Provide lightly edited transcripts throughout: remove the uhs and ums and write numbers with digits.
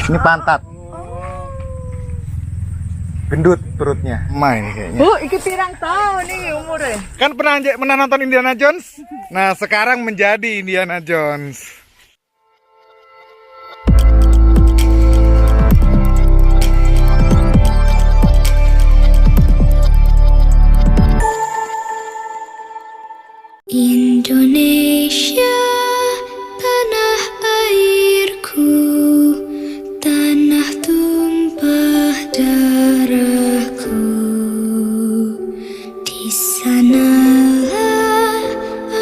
Ini pantat. Gendut perutnya. Main kayaknya. Iki pirang tahun nih umurnya? Kan pernah nonton Indiana Jones? Nah, sekarang menjadi Indiana Jones. Indonesia, tanah airku, tanah tumpah darahku. Di sanalah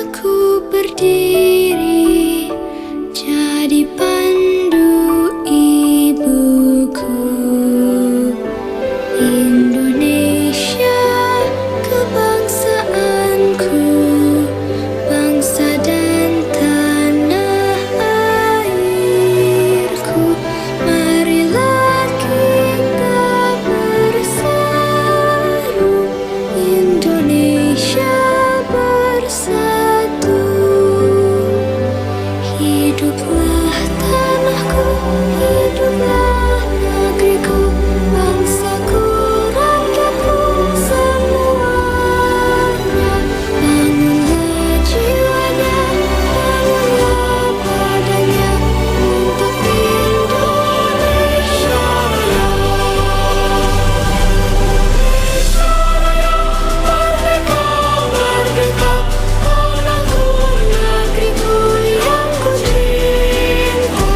aku berdiri, jadi pandu ibuku. Indonesia, kebangsaanku, bangsa dan tanah airku. Marilah kita bersatu, Indonesia bersatu. Hiduplah tanahku, hiduplah negeriku, bangsaku, rakyatku semuanya. Bangunlah jiwanya, bangunlah badannya untuk Indonesia Raya. Merdeka, merdeka, tanahku, negeriku yang ku cinta.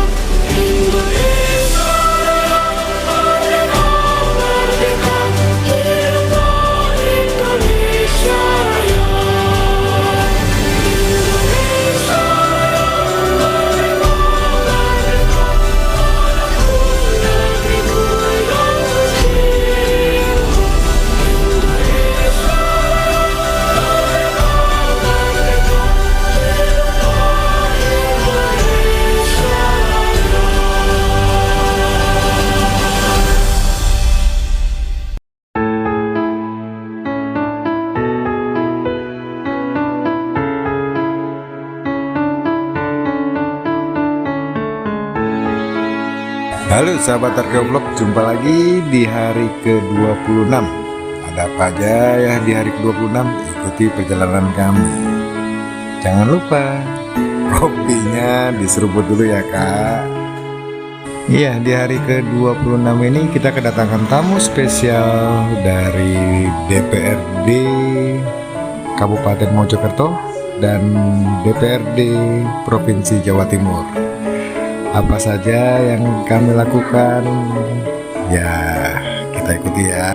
Indonesia Raya, merdeka, merdeka, hiduplah Indonesia Raya. Indonesia Raya, merdeka, merdeka, tanahku, negeriku yang ku cinta. Indonesia Raya, merdeka, merdeka, Halo sahabat Arkeo Vlog, jumpa lagi di hari ke-26. Ada apa aja ya di hari ke-26? Ikuti perjalanan kami. Jangan lupa kopinya diseruput dulu ya kak. Iya, di hari ke-26 ini kita kedatangan tamu spesial dari DPRD Kabupaten Mojokerto dan DPRD Provinsi Jawa Timur. Apa saja yang kami lakukan, ya kita ikuti ya.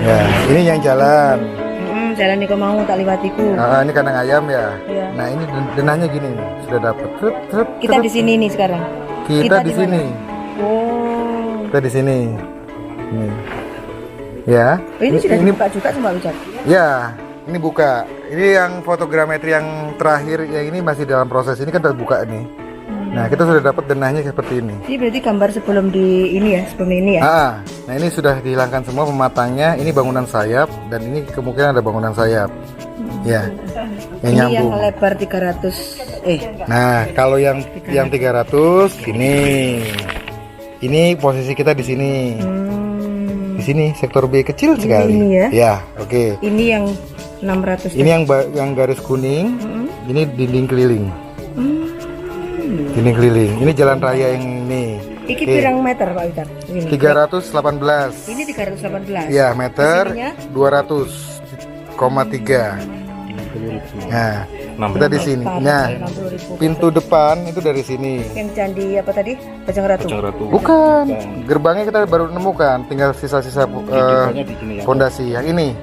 Ya, ini yang jalan. Jalan nih kau mau tak lewatiku. Nah, ini kandang ayam ya. Iya. Nah, ini denahnya gini, sudah dapat. Kita di sini nih sekarang. Kita di di sini. Oh. Kita di sini. Nih. Ya. Oh, ini sudah dibuka juga sama Richard. Ya, ini buka. Ini yang fotogrametri yang terakhir, yang ini masih dalam proses. Ini kan terbuka nih. Nah, kita sudah dapat denahnya seperti ini. Ini berarti gambar sebelum di ini ya, sebelum ini ya. Nah ini sudah dihilangkan semua pematangnya. Ini bangunan sayap dan ini kemungkinan ada bangunan sayap. Ya, yang Ini nyambung. yang lebar 300. Nah, kalau yang 300 ini posisi kita di sini. Di sini sektor B kecil sekali. Ini ya? Ya, oke. Ini yang 600. Ini yang garis kuning. Ini dinding keliling. Dinding keliling. Ini jalan raya yang ini. Iki Oke. pirang meter Pak Richard? Ini. 318. Ini 318. Ya, meter Sininya? 200,3. Nah, kita di sini. Nah, 60.000. pintu depan itu dari sini. Yang candi apa tadi? Bajang Ratu. Bukan. Gerbangnya kita baru nemukan, tinggal sisa-sisa fondasi yang ini.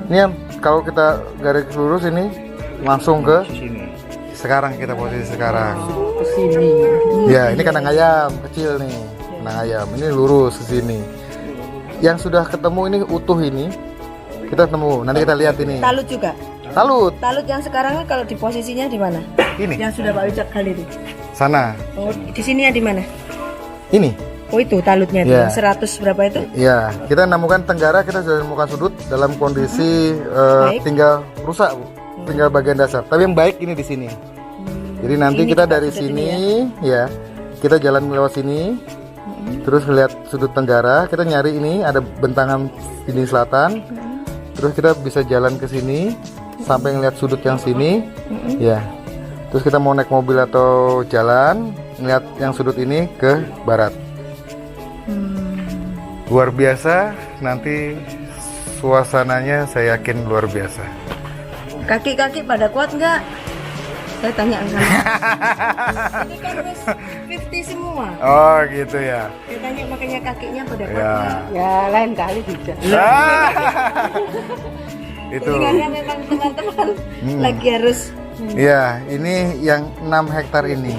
Ini yang kalau kita garis lurus ini langsung ke sekarang, kita posisi sekarang. Sini. Ya, ini kandang ayam kecil nih. Kandang ayam ini lurus ke sini. Yang sudah ketemu ini utuh ini. Kita temu. Nanti kita lihat ini. Talut juga. Talut. Talut yang sekarang kalau di posisinya di mana? Ini. Yang sudah Pak Richard kali itu. Sana. Oh, di sini ya di mana? Ini. Oh itu talutnya itu, Ya. 100 berapa itu? Ya, kita menemukan tenggara, kita sudah menemukan sudut dalam kondisi Baik. tinggal rusak, Bu. Tinggal bagian dasar. Tapi yang baik ini di sini. Jadi nanti Ini kita kita dari sudah sini ya, kita jalan lewat sini, terus lihat sudut tenggara, kita nyari ini ada bentangan dinding selatan, terus kita bisa jalan ke sini sampai ngeliat sudut yang sini, ya. Terus kita mau naik mobil atau jalan, ngeliat yang sudut ini ke barat. Luar biasa, nanti suasananya saya yakin luar biasa. Kaki-kaki pada kuat nggak? Saya tanya sama. Ini kan harus 50 semua. Oh gitu ya. Saya tanya makanya kakinya pada kuat Ya. nggak? Ya lain kali juga. Itu. Ini karena memang teman-teman lagi harus Ya, ini yang 6 hektar ini.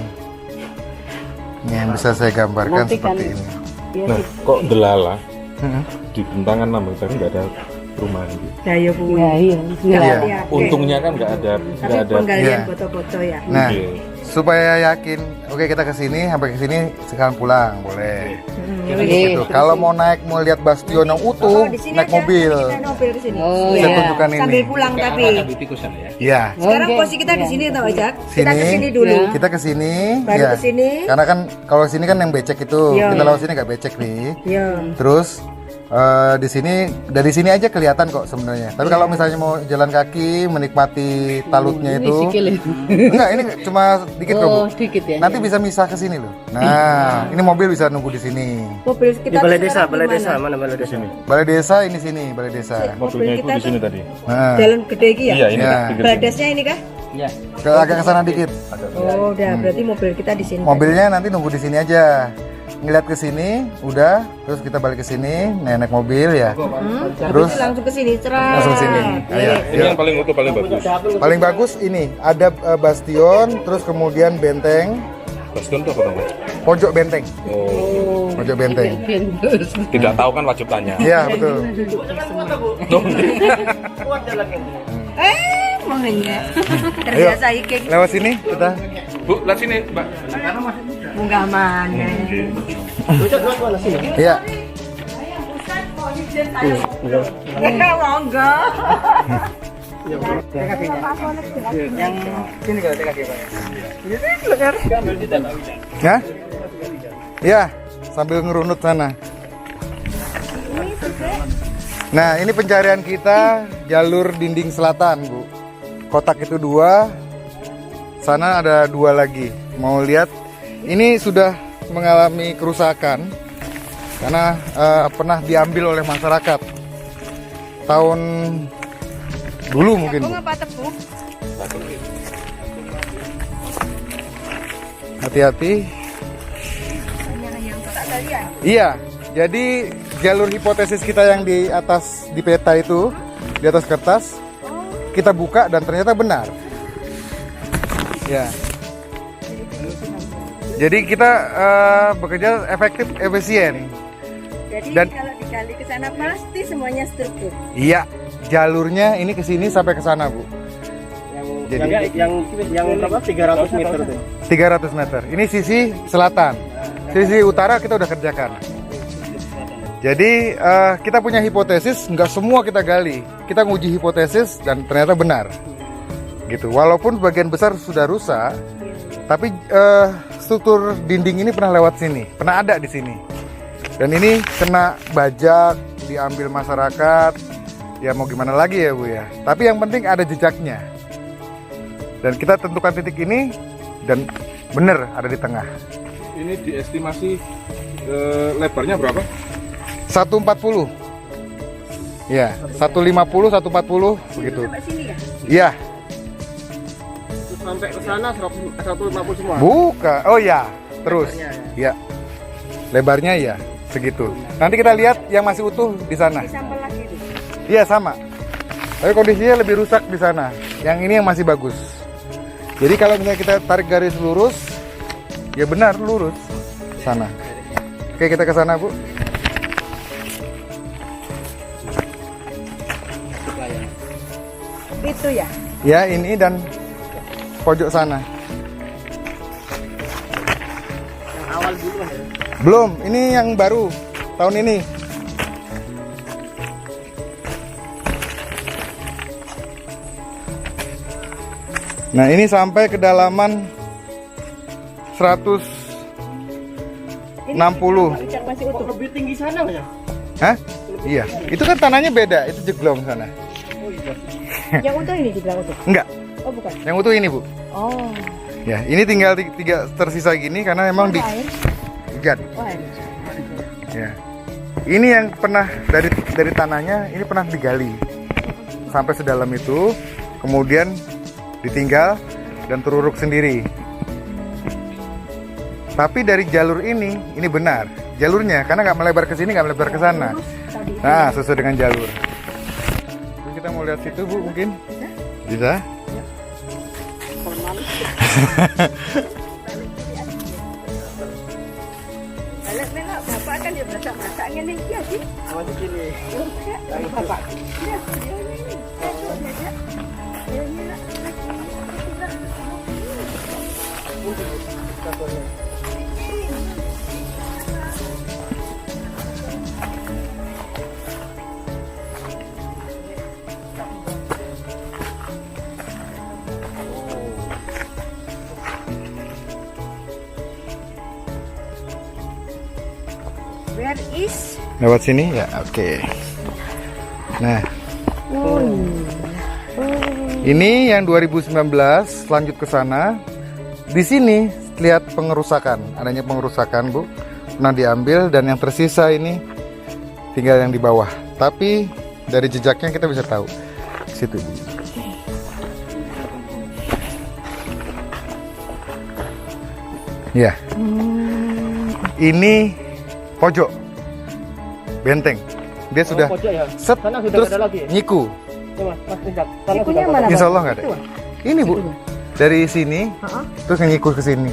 Ini yang bisa saya gambarkan Nanti kan- seperti ini. Nah, kok delala Hmm. di bentangan 6 hektar nggak ada perumahan gitu. daya bu. Ya iya. Iya. Ya, oke. Untungnya kan nggak ada Tapi penggalian Iya. foto-foto ya. Nah, Oke. supaya yakin, oke kita ke sini, sampai ke sini sekalian pulang, boleh. Oke. Gitu. Kalau mau naik, mau lihat bastion yang utuh, Di sini naik aja, mobil. Kita mobil ke sini. Oh, Saya iya. tunjukkan ini. Sambil pulang tapi. Iya. Sekarang Oke. posisi kita di sini tau Jack. Kita Sini. ke sini dulu. Ya. Kita ke sini, Baru ya. ke sini. Karena kan kalau sini kan yang becek itu, Iya. kita lewat sini nggak becek nih. Ya. Terus di sini dari sini aja kelihatan kok sebenarnya. Tapi kalau misalnya mau jalan kaki menikmati talutnya Ini itu, sikil ya. enggak ini cuma dikit kok Bu. Oh, sedikit ya. Nanti bisa misah ke sini loh. Nah, ini mobil bisa nunggu di sini. Mobil kita Balai sekarang desa, di balai mana? desa, mana balai desa? Balai desa ini sini, balai desa. Mobilnya itu kita di sini tadi. Nah, Jalan gede iki ya? Iya, ini Ya. Kak, pinggir sini. Balasnya ini kah? Ya. agak ke sana dikit. Oh, udah berarti mobil kita di sini. Mobilnya nanti nunggu di sini aja. Ngeliat ke sini, udah, terus kita balik ke sini, naik mobil ya. Terus Terus langsung ke sini, cerah. langsung sini. Ayo, Ini yang paling utuh, paling bagus. paling bagus ini ada bastion, terus kemudian benteng, Bastion itu apa namanya? pojok benteng, Oh, pojok benteng. tidak tahu kan wajib tanya. Iya betul. Mau nanya. Ayo, Terbiasa iking. lewat sini kita. Bu, lihat sini, Mbak. Munggah mana? Iya. Monggo. Ya? Iya, sambil ngerunut sana. Nah, ini pencarian kita jalur dinding selatan, Bu. Kotak itu 2, sana ada 2 lagi. Mau lihat? Ini sudah mengalami kerusakan karena pernah diambil oleh masyarakat tahun dulu mungkin, Bu. Apa tepung? Hati-hati. Iya, jadi jalur hipotesis kita yang di atas di peta itu, di atas kertas, kita buka dan ternyata benar. Ya. Jadi kita bekerja efektif, efisien. Jadi Dan- kalau digali ke sana pasti semuanya struktur. Iya, jalurnya ini ke sini sampai ke sana, Bu. Jadi yang berapa? 300 meter tuh. 300 meter. Ini sisi selatan. Sisi utara kita udah kerjakan. Jadi kita punya hipotesis, nggak semua kita gali. Kita nguji hipotesis dan ternyata benar. Gitu. Walaupun bagian besar sudah rusak, tapi struktur dinding ini pernah lewat sini, pernah ada di sini. Dan ini kena bajak, diambil masyarakat. Ya mau gimana lagi ya, Bu ya. Tapi yang penting ada jejaknya. Dan kita tentukan titik ini dan benar ada di tengah. Ini diestimasi lebarnya berapa? 140. Ya, 150, 140 begitu. Sampai sini ya? Iya, Terus sampai ke sana 150 semua. buka. Oh ya, terus. Ya. Lebarnya ya, segitu. Nanti kita lihat yang masih utuh di sana. Sampel lagi itu. Iya, sama. Tapi kondisinya lebih rusak di sana. Yang ini yang masih bagus. Jadi kalau misalnya kita tarik garis lurus, ya benar lurus sana. Oke, kita ke sana, Bu. Itu ya. Ya, ini dan pojok sana. Yang awal dulu kan. Belum, ini yang baru tahun ini. Nah, ini sampai kedalaman 100 Ini 60. Icak masih utuh. Lebih tinggi sana nggak ya? Hah? Iya. Itu kan tanahnya beda. Itu jeglong sana. Yang utuh ini dibilang utuh. Enggak. Oh bukan. Yang utuh ini, Bu. Oh. Ya, ini tinggal tiga tersisa gini karena emang di Air. hujan. Oh, air. Ya. Ini yang pernah dari tanahnya ini pernah digali sampai sedalam itu, kemudian ditinggal dan teruruk sendiri. Tapi dari jalur ini benar jalurnya karena nggak melebar ke sini, nggak melebar ke sana. Nah, sesuai dengan jalur. Terus kita mau lihat situ, Bu, mungkin bisa? Balik melok, bapak kan ya masak-masak ngene iki ya, Dik. Masih gini. Ayo, bapak. Ya, dia ini. Ya, ini lah. Where is? Lewat sini ya, oke. Nah, ini yang 2019 lanjut ke sana. Di sini lihat pengerusakan, adanya pengerusakan, Bu. Pernah diambil dan yang tersisa ini tinggal yang di bawah. Tapi dari jejaknya kita bisa tahu situ, Bu. Ya. Ini pojok benteng. Dia sudah Pojok ya. set Sana sudah terus nggak ada lagi. nyiku. Coba, Mas lihat. Sana Ikunya sudah mana? Insya Bang? Allah nggak ada. Itu, Bang? Ini, Bu, dari sini Heeh. terus nyiku ke sini.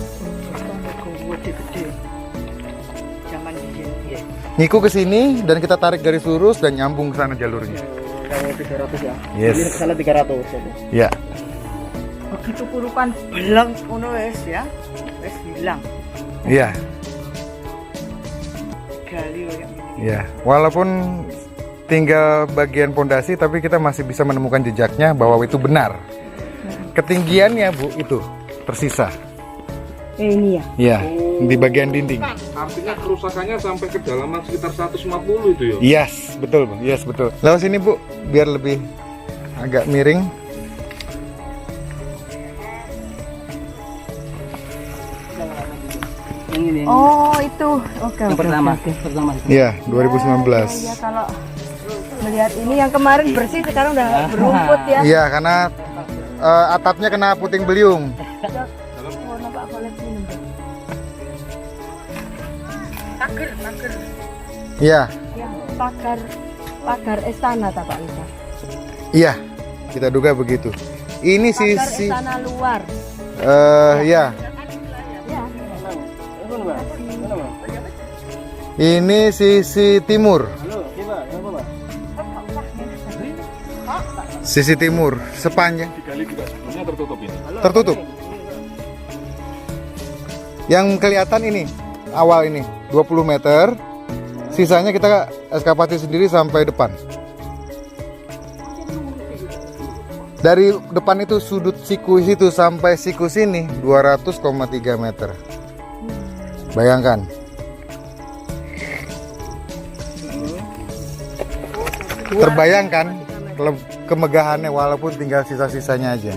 Nyiku ke sini dan kita tarik garis lurus dan nyambung ke sana jalurnya. Kalau 300 ya. Yes. Ini sana 300. Ya. Begitu kurukan belang ngono wis ya. Wis hilang. Iya. Gali ya. Ya, walaupun tinggal bagian pondasi tapi kita masih bisa menemukan jejaknya bahwa itu benar. Ketinggiannya, Bu, itu tersisa. Ini ya. Ya, di bagian dinding. Artinya kerusakannya sampai kedalaman sekitar 150 itu ya? Yes, betul, Bu. Yes, betul. Lewat sini, Bu, biar lebih agak miring. Yang ini. Oh, itu. Oke. Yang pertama. Pertama. Iya, Ya, 2019. kalau melihat ini yang kemarin bersih sekarang udah berumput ya. Iya, karena atapnya kena puting beliung. Warna Pak koleksi ini. Pagar. Iya, Ya, pagar istana tak Pak Lisa. iya. Kita duga begitu. Ini Pagar sisi istana luar. ya. Ya. Ini sisi timur. Halo, coba, coba. Sisi timur sepanjang Digali juga sebelumnya tertutup ini. tertutup. Yang kelihatan ini awal ini 20 meter. Sisanya kita eskavasi sendiri sampai depan. Dari depan itu sudut siku situ sampai siku sini 200,3 meter. Bayangkan. Terbayangkan kemegahannya walaupun tinggal sisa-sisanya aja.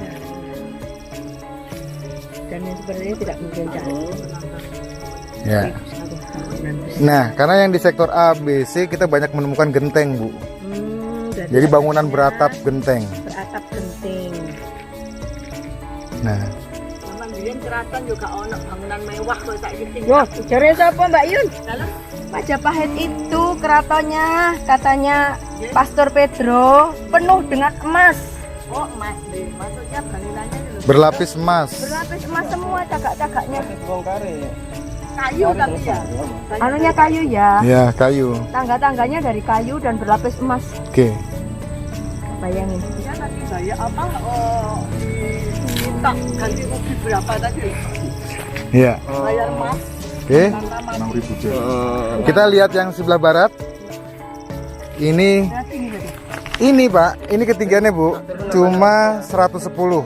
Dan yang sebenarnya tidak berencana. Ya. Nah, karena yang di sektor A, B, C kita banyak menemukan genteng, Bu. Jadi bangunan beratap genteng. Beratap genting. Nah, Memang biyen keraton juga ono bangunan mewah kok sak iki. Wah, jare sapa Mbak Yun? Majapahit itu keratonnya katanya Pastor Pedro penuh dengan emas. Oh, emas. Maksudnya bangunannya itu berlapis emas. Berlapis emas semua cagak-cagaknya. bongkare. Kayu tapi ya. Anunya kayu ya. Ya, kayu. Tangga-tangganya dari kayu dan berlapis emas. Oke. Bayangin. Ya tadi saya apa minta ganti rugi berapa tadi? Ya. Bayar emas. Oke. 6.000 juta. Kita lihat yang sebelah barat. Ini Pak, ini ketinggiannya, Bu, cuma 110.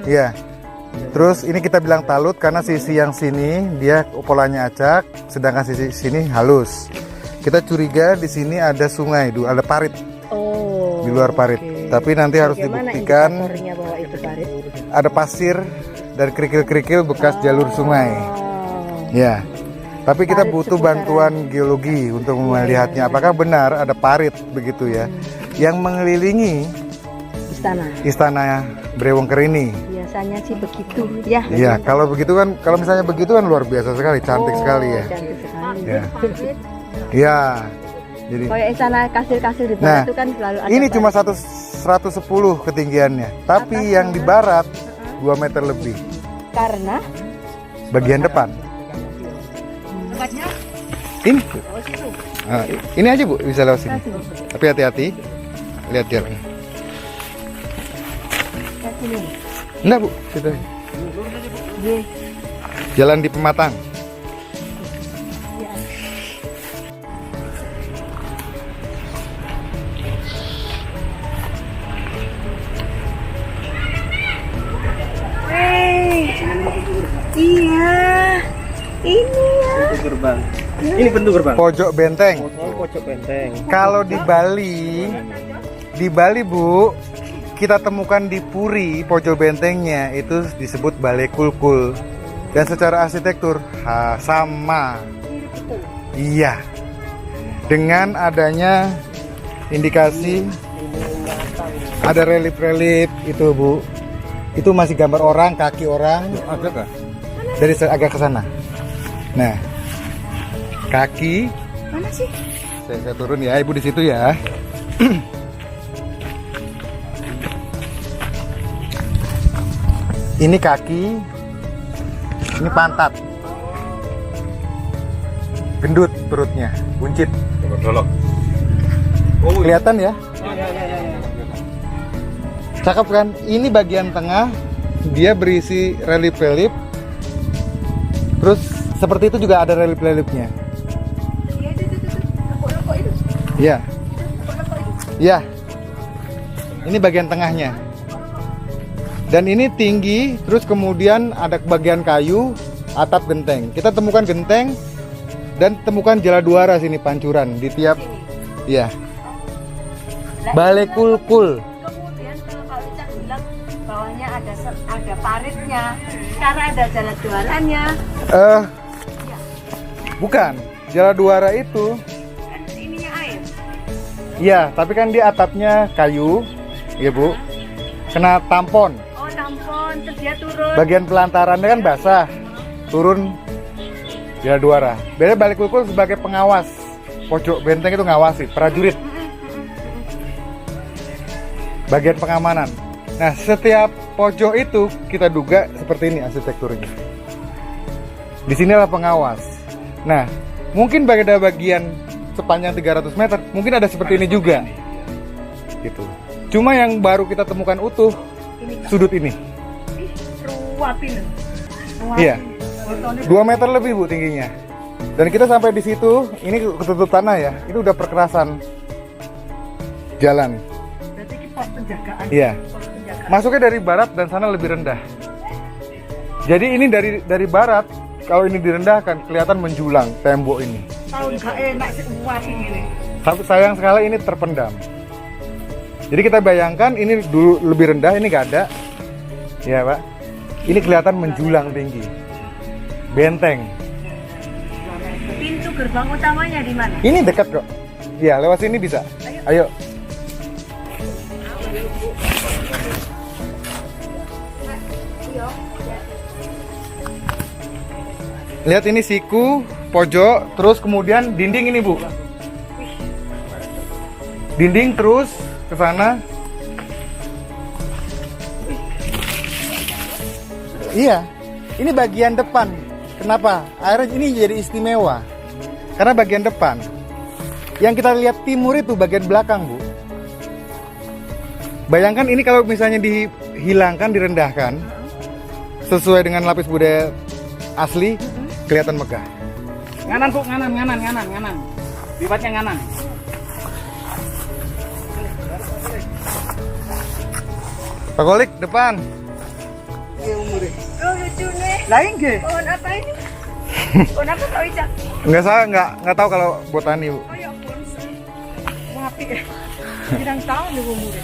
Iya. Terus ini kita bilang talut karena sisi yang sini dia polanya acak, sedangkan sisi sini halus. Kita curiga di sini ada sungai, ada parit Oh. di luar parit. oke. Tapi nanti harus Bagaimana dibuktikan indikatornya bahwa itu parit? ada pasir dan kerikil-kerikil bekas jalur sungai. Oh. Ya. Tapi kita Parit butuh seputaran. bantuan geologi untuk melihatnya. Apakah benar ada parit begitu ya, yang mengelilingi Istana. istana Brewongker ini. Biasanya sih begitu ya. Iya, kalau begitu kan, kalau misalnya begitu kan luar biasa sekali, cantik Oh, sekali ya. Cantik sekali. Ya. Iya. Jadi Kayak istana kastil-kastil di Nah, barat itu kan selalu ada. ini parit. cuma 110 ketinggiannya, tapi Atas yang di barat 2 Uh-uh. meter lebih. Karena Bagian depan. tempatnya Ini. oh situ. Nah, ini aja Bu, bisa lewat sini. Kasih. Tapi hati-hati. Lihat jalan. Kasih nih. Enggak Bu, situ. Ye. Jalan di Pematang. Ya. Iya. Ini ya. Gerbang. Ini bentuk gerbang. Pojok benteng. Oh, pojok benteng. Kalau di Bali Bu, kita temukan di Puri pojok bentengnya itu disebut Balai Kulkul. Dan secara arsitektur sama. Iya. Dengan adanya indikasi ada relief-relief itu Bu. Itu masih gambar orang, kaki orang. Ada kah? Dari agak ke sana. Nah, kaki. Mana sih? Saya turun ya, Ibu di situ ya. Ini kaki, ini pantat, gendut perutnya, buncit. Kelihatan ya? Cakep kan? Ini bagian tengah, dia berisi relief-relief. Terus seperti itu juga ada relief-reliefnya. Iya itu. Rokok itu. Iya, Rokok itu. iya. Ini bagian tengahnya. Dan ini tinggi, terus kemudian ada bagian kayu, atap genteng. Kita temukan genteng dan temukan jaladuara sini pancuran di tiap, iya. Balai Kulkul. Kemudian kalau Ica bilang bawahnya ada paritnya, karena ada jalan jualannya. Bukan, jaladuara itu, Kan ininya air. iya, tapi kan di atapnya kayu, iya Bu. Kena tampon. Oh tampon, terus dia turun. Bagian pelantarannya kan basah, turun jaladuara. Beda Balai Kulkul sebagai pengawas. Pojok benteng itu ngawasi, prajurit. Bagian pengamanan. Nah, setiap pojok itu kita duga seperti ini arsitekturnya. Di sinilah pengawas. Nah, mungkin bagian sepanjang 300 meter, mungkin ada seperti ini juga. Gitu. Cuma yang baru kita temukan utuh sudut ini. Ruapin. Iya. 2 meter lebih Bu tingginya. Dan kita sampai di situ, ini ketutup tanah ya. Ini udah perkerasan jalan. Berarti ini pos penjagaan. Iya. Pos penjagaan. Masuknya dari barat dan sana lebih rendah. Jadi ini dari barat, kalau ini direndahkan kelihatan menjulang tembok ini. Tahun gak enak sih ruapin ini. Tapi sayang sekali ini terpendam. Jadi kita bayangkan ini dulu lebih rendah, ini gak ada. Ya Pak. Ini kelihatan menjulang tinggi. Benteng. Pintu gerbang utamanya di mana? Ini dekat kok. Iya, lewat sini bisa. Ayo. Lihat ini siku, pojok, terus kemudian dinding ini Bu. Dinding terus ke sana. Iya, ini bagian depan. Kenapa? Airnya ini jadi istimewa. Karena bagian depan. Yang kita lihat timur itu bagian belakang, Bu. Bayangkan ini kalau misalnya dihilangkan, direndahkan, sesuai dengan lapis budaya asli, kelihatan megah. Nganan Bu, nganan. Liwatnya nganan. Pak Kolik, depan. Lain nggih. Pohon apa ini? Pohon apa Pak Wicak? Enggak, saya nggak tahu kalau botani, Bu. Oh ya bonsai. Wah apik ya. Pirang tahun niku umure.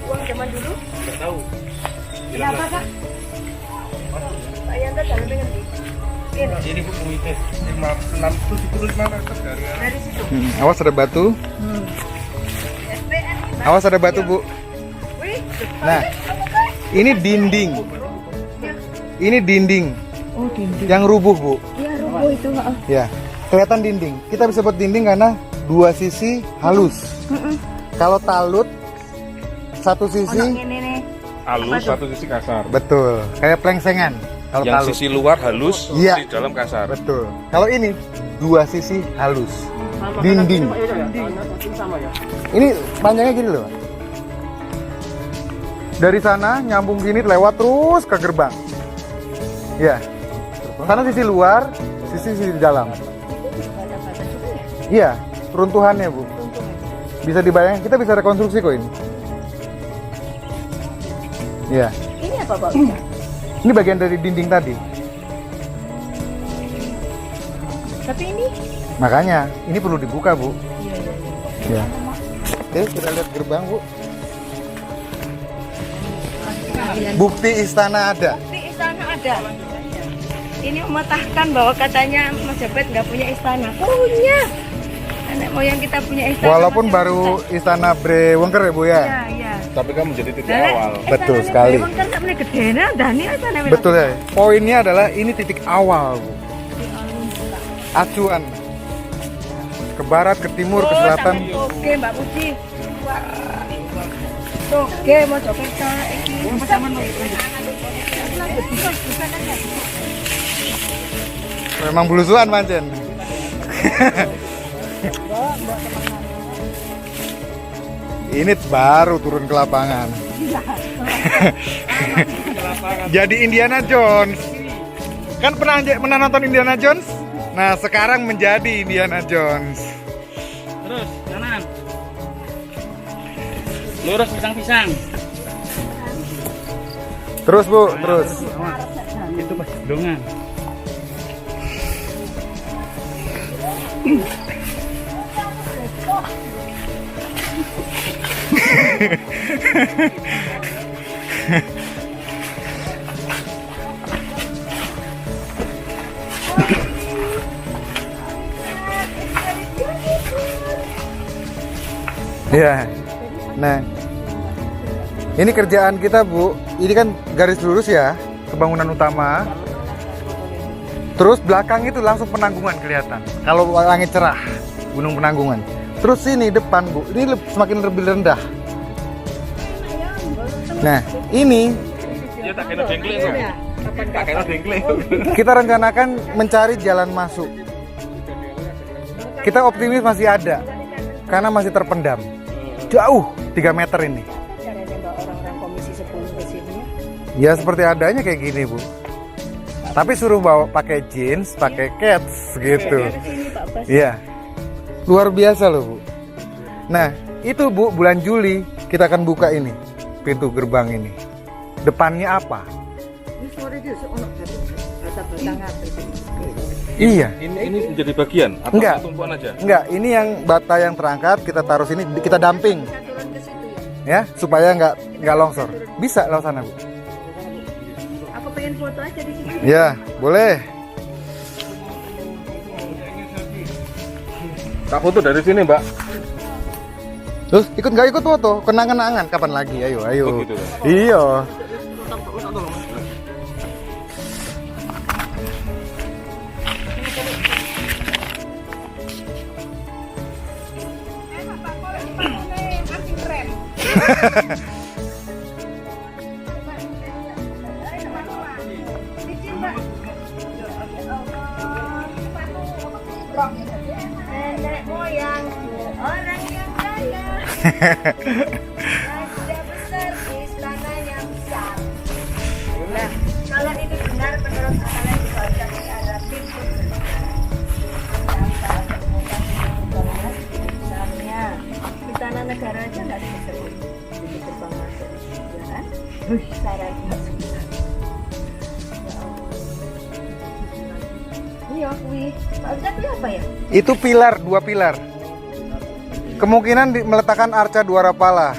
Uang zaman dulu? Nggak tahu. Kenapa Pak? Pak Yanto jalan dengan di. Ini Bu komite 675 meter Dari situ. Awas ada batu. SPN. Awas ada batu, Bu. Wih. Nah, ini dinding. Ini dinding Oh dinding. yang rubuh, Bu. Iya rubuh itu. Heeh. Ya, kelihatan dinding. Kita bisa buat dinding karena dua sisi halus. Kalau talut satu Ono sisi ngene nih. halus, satu sisi kasar. betul, kayak plengsengan. Kalau Yang talut. sisi luar halus, Iya. di dalam kasar. Betul. Kalau ini dua sisi halus. Sama Dinding. kan, Pak Yoyo ya? Tanah satu sama ya. Ini panjangnya gini loh. Dari sana nyambung gini lewat terus ke gerbang. Ya. Karena sisi luar, sisi di dalam. Iya, runtuhannya, Bu. Bisa dibayangkan, kita bisa rekonstruksi kok ini. Iya. Ini apa Pak Wicak? Ini bagian dari dinding tadi. Tapi ini Makanya, ini perlu dibuka, Bu. Iya. Oke, kita lihat gerbang, Bu. Bukti istana ada. bukti istana ada. Ini mematahkan bahwa katanya Majapahit nggak punya istana. Punya. Nenek moyang kita punya istana. Walaupun Majapahit. baru istana Brewengker ya, Bu ya. Iya, iya. Tapi kan menjadi titik Nah, awal. Betul istananya sekali. Brewengker tak punya gede nah, dah ini istana Betul ya. Poinnya adalah ini titik awal, Bu. Acuan. Ke barat, ke timur, ke selatan. Oke, Mbak Puji. Oke, mau coba kita iki. Memang bulusuan pancen. Ini baru turun ke lapangan. Jadi Indiana Jones. Kan pernah nonton Indiana Jones? Nah, sekarang menjadi Indiana Jones. Terus kanan. Lurus pisang-pisang. Terus, Bu, terus. Itu pas dongan. Ya. Nah, ini kerjaan kita, Bu. Ini kan garis lurus ya, kebangunan utama. Terus belakang itu langsung Penanggungan kelihatan. Kalau langit cerah, Gunung Penanggungan. Terus sini depan, Bu, ini semakin lebih rendah. Nah, ini Ya tak kena dengkling ya. Tak kena dengkling. kita rencanakan mencari jalan masuk. Kita optimis masih ada, karena masih terpendam. Jauh, 3 meter ini. Caranya Mbak orang-orang komisi 10 ke sini. Ya seperti adanya kayak gini, Bu. Tapi suruh bawa pakai jeans, pakai cats gitu. Sini Pak Bas. Iya. Luar biasa loh, Bu. Nah, itu Bu, bulan Juli kita akan buka ini. Pintu gerbang ini. Depannya apa? Ini sore dia ono bata-batang apa itu. Iya. Ini menjadi bagian atau Enggak. tumpuan aja? Enggak, ini yang bata yang terangkat kita taruh sini, kita damping Bisa turun ke situ ya. ya, supaya nggak longsor. Bisa lewat sana, Bu. Aku pengen foto aja di sini. Ya, boleh. Tak foto dari sini, Mbak. Terus ikut nggak ikut foto? Kenang-kenangan kapan lagi? Ayo, ayo. Oh, gitu ya? Iya. Nenek moyang orang yang kaya. Raja besar istananya besar. Nah, kalau itu benar menurut kalian dibaca ini adalah pintu besarnya istana negara aja nggak disebut pintu gerbang masuk. Iya, kuwi. Pak Wicak kuwi apa ya? Itu pilar, 2 pilar. Kemungkinan meletakkan arca dua rapala.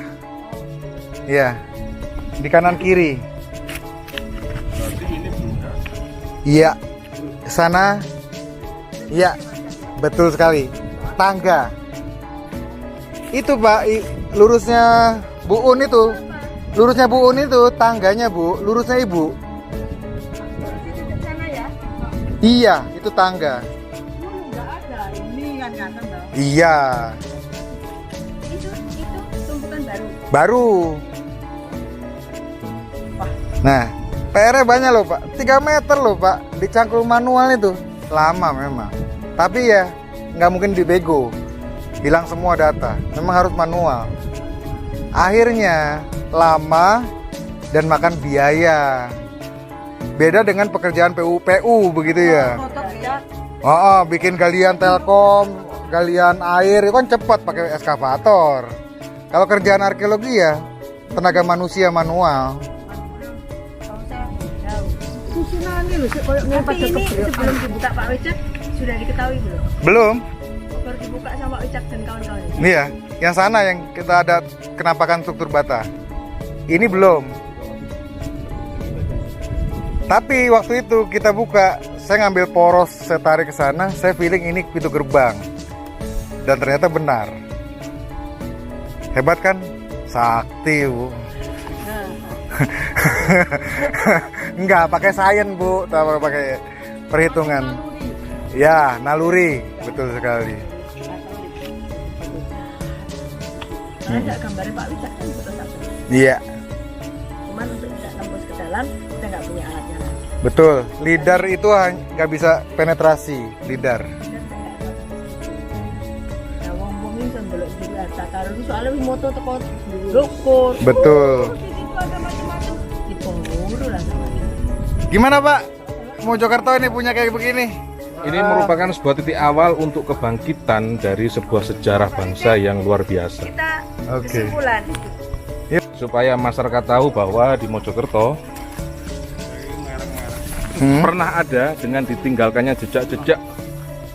Ya, di kanan kiri. Iya, sana. Iya, betul sekali. Tangga. Itu Pak, lurusnya Bu Un itu. Lurusnya Bu Un itu tangganya Bu, lurusnya Ibu. Sana ya. Iya, itu tangga. Enggak ada. Ini kan ngatan toh. Iya, Itu tumpukan baru. baru. Nah, PR-nya banyak loh Pak, 3 meter loh Pak, dicangkul manual itu. Lama memang. Tapi ya, nggak mungkin dibego. Hilang semua data, memang harus manual. Akhirnya, lama dan makan biaya. Beda dengan pekerjaan PU begitu ya. Oh, bikin galian Telkom, galian air itu kan cepat pakai eskavator. Kalau kerjaan arkeologi ya tenaga manusia manual. Susunannya loh, tapi ini sebelum dibuka Pak Wicak sudah diketahui belum? Belum? Baru dibuka sama Pak Wicak dan kawan-kawan. Iya, yang sana yang kita ada kenapakan struktur bata. Ini belum. Tapi waktu itu kita buka, saya ngambil poros, saya tarik ke sana, saya feeling ini pintu gerbang. Dan ternyata benar. Hebat kan? Sakti, Bu. Enggak, pakai sains, Bu, atau pakai perhitungan. Ya, naluri, betul sekali. Ada gambarnya Pak Wicak kan foto satu. Iya, Cuman untuk bisa tembus ke dalam kita nggak punya alatnya lagi. betul. Lidar itu nggak bisa penetrasi, lidar. Nah, wong-wong ini sambil di harta karun soalnya wis moto teko Lukut. Betul. Di situ ada macam-macam. Diburu lah sama dia. Gimana Pak? Mojokerto ini punya kayak begini? Ini merupakan sebuah titik awal untuk kebangkitan dari sebuah sejarah bangsa yang luar biasa. Kita Oke. kesimpulan. Supaya masyarakat tahu bahwa di Mojokerto pernah ada dengan ditinggalkannya jejak-jejak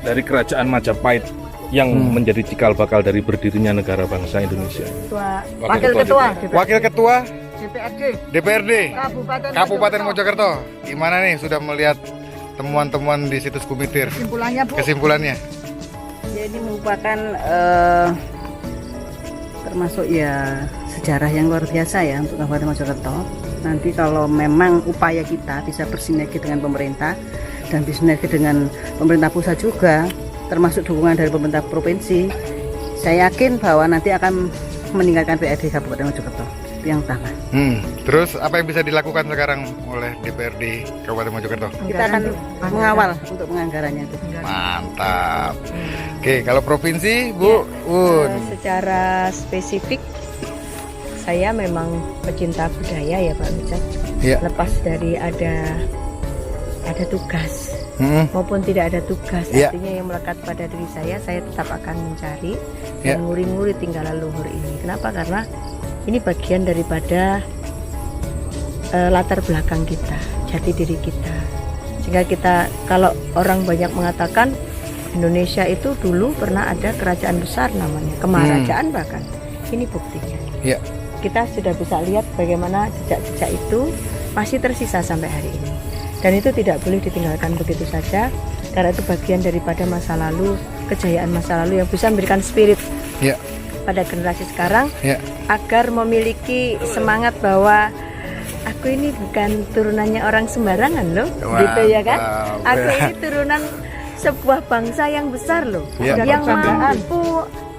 dari kerajaan Majapahit yang menjadi cikal bakal dari berdirinya negara bangsa Indonesia. Wakil ketua Wakil Ketua DPRD DPRD Kabupaten Mojokerto. Gimana nih sudah melihat temuan-temuan di situs Kumitir? Kesimpulannya Bu, Kesimpulannya? Ya, ini merupakan termasuk ya sejarah yang luar biasa ya untuk Kabupaten Mojokerto. Nanti kalau memang upaya kita bisa bersinergi dengan pemerintah dan bersinergi dengan pemerintah pusat juga, termasuk dukungan dari pemerintah provinsi, saya yakin bahwa nanti akan meningkatkan PRD Kabupaten Mojokerto. Itu yang utama. Terus apa yang bisa dilakukan sekarang oleh DPRD Kabupaten Mojokerto? Kita akan mengawal untuk penganggarannya itu. Mantap. Oke, kalau provinsi, Bu Un. Secara spesifik saya memang pecinta budaya ya Pak Wicak. Iya. Lepas dari ada tugas maupun tidak ada tugas, Iya. artinya yang melekat pada diri saya tetap akan mencari Iya. dan nguri-nguri tinggalan luhur ini. Kenapa? Karena ini bagian daripada latar belakang kita, jati diri kita. Sehingga kita, kalau orang banyak mengatakan Indonesia itu dulu pernah ada kerajaan besar namanya, kemarajaan bahkan. Ini buktinya. Iya. Kita sudah bisa lihat bagaimana jejak-jejak itu masih tersisa sampai hari ini. Dan itu tidak boleh ditinggalkan begitu saja, karena itu bagian daripada masa lalu, kejayaan masa lalu yang bisa memberikan spirit Iya. pada generasi sekarang, Iya. agar memiliki semangat bahwa aku ini bukan turunannya orang sembarangan loh, gitu ya kan? Mantap. Aku ini turunan sebuah bangsa yang besar loh, Iya.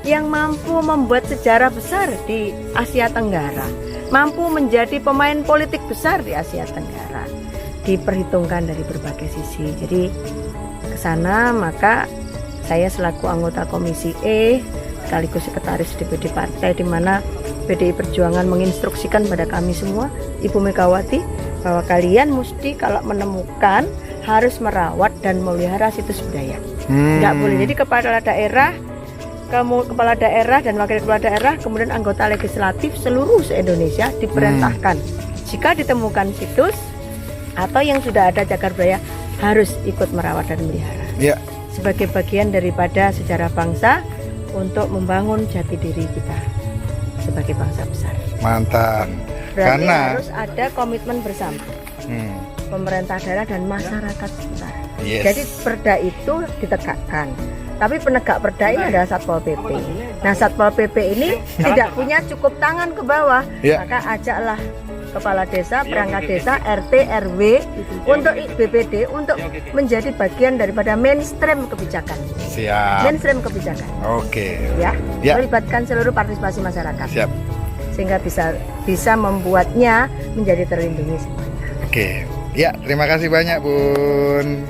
yang mampu membuat sejarah besar di Asia Tenggara, mampu menjadi pemain politik besar di Asia Tenggara, diperhitungkan dari berbagai sisi. Jadi ke sana, maka saya selaku anggota Komisi E sekaligus sekretaris DPD partai, di mana PDI Perjuangan menginstruksikan pada kami semua, Ibu Megawati, bahwa kalian mesti kalau menemukan harus merawat dan memelihara situs budaya. Nggak boleh. Jadi kepala daerah dan wakil kepala daerah, kemudian anggota legislatif seluruh se-Indonesia diperintahkan Jika ditemukan situs atau yang sudah ada cagar budaya harus ikut merawat dan melihara. Ya. Sebagai bagian daripada sejarah bangsa untuk membangun jati diri kita sebagai bangsa besar. Mantap. Berarti Karena harus ada komitmen bersama pemerintah daerah dan masyarakat sekitar. yes. Jadi perda itu ditegakkan. Tapi penegak perda ini adalah Satpol PP. Nah, Satpol PP ini tidak punya cukup tangan ke bawah. Ya. Maka ajaklah kepala desa, perangkat desa, RT, RW untuk BPD untuk menjadi bagian daripada mainstream kebijakan. Siap. Mainstream kebijakan. Oke. Ya, Ya. melibatkan seluruh partisipasi masyarakat. Siap. Sehingga bisa membuatnya menjadi terlindungi semuanya. Oke. Ya, terima kasih banyak, Bun.